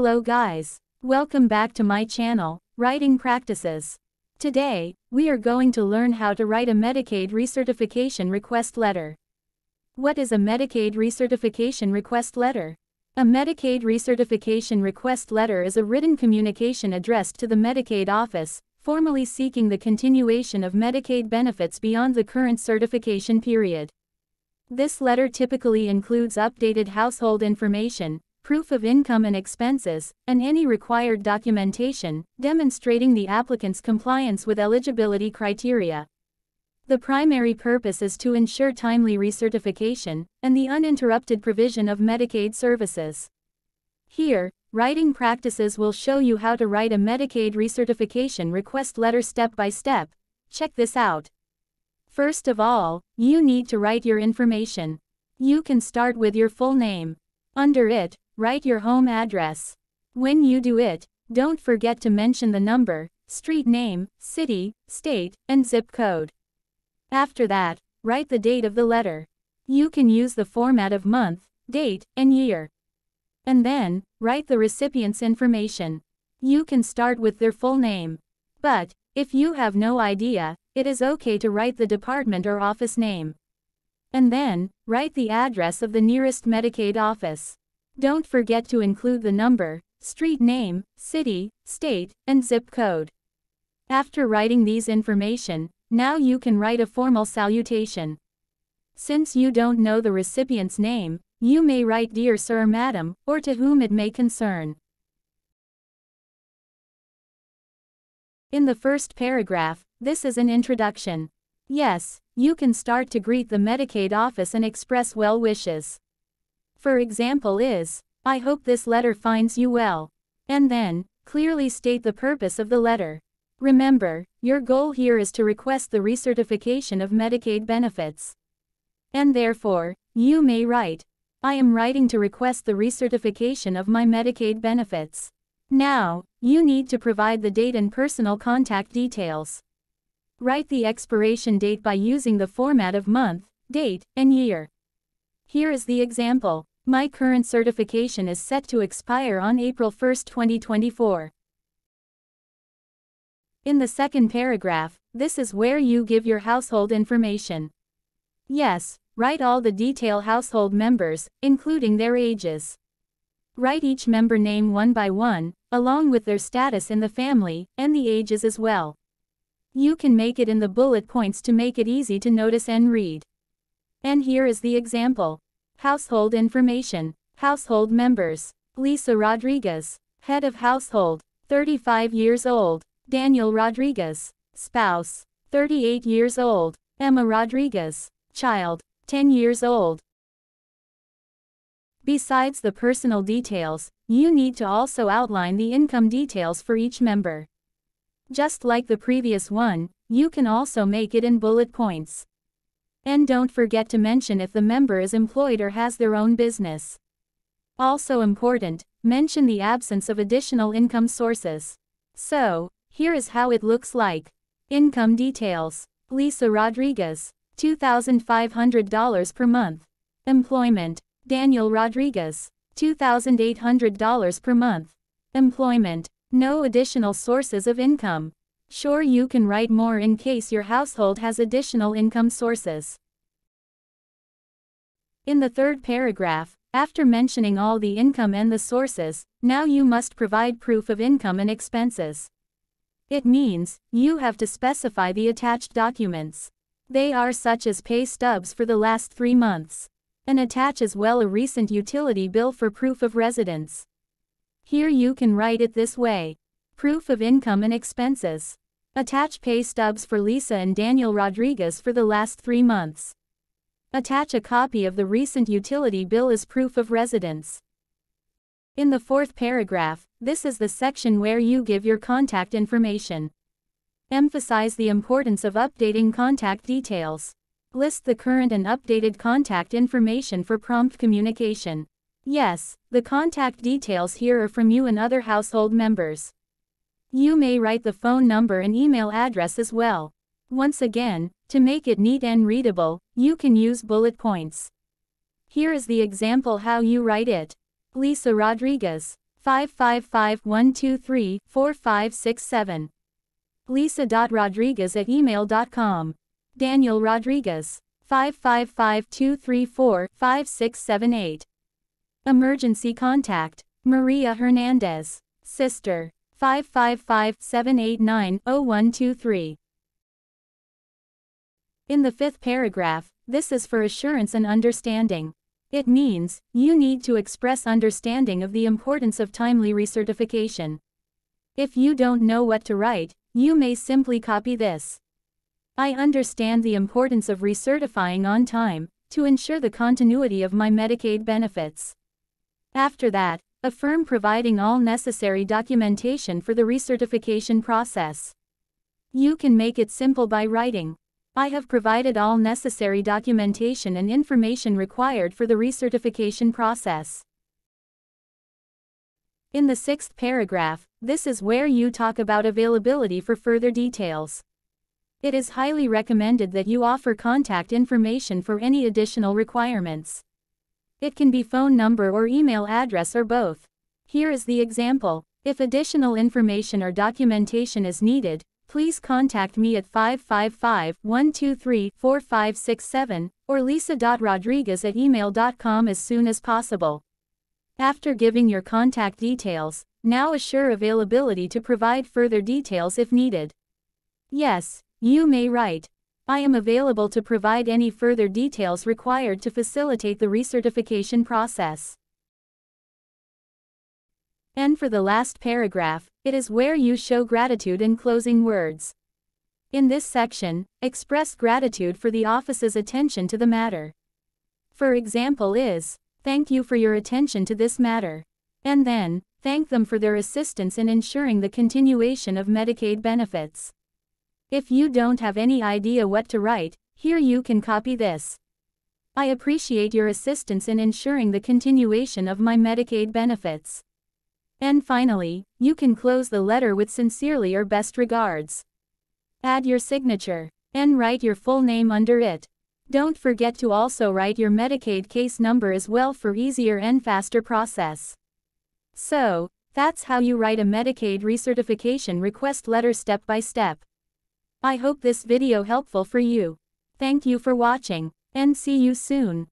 Hello guys. Welcome back to my channel, Writing Practices. Today, we are going to learn how to write a Medicaid recertification request letter. What is a Medicaid recertification request letter? A Medicaid recertification request letter is a written communication addressed to the Medicaid office, formally seeking the continuation of Medicaid benefits beyond the current certification period. This letter typically includes updated household information, proof of income and expenses, and any required documentation, demonstrating the applicant's compliance with eligibility criteria. The primary purpose is to ensure timely recertification, and the uninterrupted provision of Medicaid services. Here, Writing Practices will show you how to write a Medicaid recertification request letter step by step. Check this out. First of all, you need to write your information. You can start with your full name. Under it, write your home address. When you do it, don't forget to mention the number, street name, city, state, and zip code. After that, write the date of the letter. You can use the format of month, date, and year. And then, write the recipient's information. You can start with their full name. But, if you have no idea, it is okay to write the department or office name. And then, write the address of the nearest Medicaid office. Don't forget to include the number, street name, city, state, and zip code. After writing these information, now you can write a formal salutation. Since you don't know the recipient's name, you may write Dear Sir or Madam, or to whom it may concern. In the first paragraph, this is an introduction. Yes, you can start to greet the Medicaid office and express well wishes. For example is, I hope this letter finds you well. And then, clearly state the purpose of the letter. Remember, your goal here is to request the recertification of Medicaid benefits. And therefore, you may write, I am writing to request the recertification of my Medicaid benefits. Now, you need to provide the date and personal contact details. Write the expiration date by using the format of month, date, and year. Here is the example. My current certification is set to expire on April 1, 2024. In the second paragraph, this is where you give your household information. Yes, write all the detailed household members, including their ages. Write each member name one by one, along with their status in the family, and the ages as well. You can make it in the bullet points to make it easy to notice and read. And here is the example. Household information. Household members. Lisa Rodriguez. Head of household. 35 years old. Daniel Rodriguez. Spouse. 38 years old. Emma Rodriguez. Child. 10 years old. Besides the personal details, you need to also outline the income details for each member. Just like the previous one, you can also make it in bullet points. And don't forget to mention if the member is employed or has their own business. Also important, mention the absence of additional income sources. So, here is how it looks like. Income details. Lisa Rodriguez, $2,500 per month. Employment. Daniel Rodriguez, $2,800 per month. Employment. No additional sources of income. Sure, you can write more in case your household has additional income sources. In the third paragraph, after mentioning all the income and the sources, now you must provide proof of income and expenses. It means, you have to specify the attached documents. They are such as pay stubs for the last 3 months. And attach as well a recent utility bill for proof of residence. Here you can write it this way. Proof of income and expenses. Attach pay stubs for Lisa and Daniel Rodriguez for the last 3 months. Attach a copy of the recent utility bill as proof of residence. In the fourth paragraph, this is the section where you give your contact information. Emphasize the importance of updating contact details. List the current and updated contact information for prompt communication. Yes, the contact details here are from you and other household members. You may write the phone number and email address as well. Once again, to make it neat and readable, you can use bullet points. Here is the example how you write it. Lisa Rodriguez, 555-123-4567. Lisa.rodriguez@email.com. Daniel Rodriguez. 555-234-5678. Emergency contact. Maria Hernandez. Sister. 555-789-0123. In the fifth paragraph, this is for assurance and understanding. It means, you need to express understanding of the importance of timely recertification. If you don't know what to write, you may simply copy this. I understand the importance of recertifying on time, to ensure the continuity of my Medicaid benefits. After that, affirm providing all necessary documentation for the recertification process. You can make it simple by writing, I have provided all necessary documentation and information required for the recertification process. In the sixth paragraph, this is where you talk about availability for further details. It is highly recommended that you offer contact information for any additional requirements. It can be phone number or email address or both. Here is the example. If additional information or documentation is needed, please contact me at 555-123-4567 or lisa.rodriguez@email.com as soon as possible. After giving your contact details, now assure availability to provide further details if needed. Yes, you may write, I am available to provide any further details required to facilitate the recertification process. And for the last paragraph, it is where you show gratitude in closing words. In this section, express gratitude for the office's attention to the matter. For example is, thank you for your attention to this matter. And then, thank them for their assistance in ensuring the continuation of Medicaid benefits. If you don't have any idea what to write, here you can copy this. I appreciate your assistance in ensuring the continuation of my Medicaid benefits. And finally, you can close the letter with sincerely or best regards. Add your signature, and write your full name under it. Don't forget to also write your Medicaid case number as well for easier and faster process. So, that's how you write a Medicaid recertification request letter step by step. I hope this video helpful for you. Thank you for watching, and see you soon.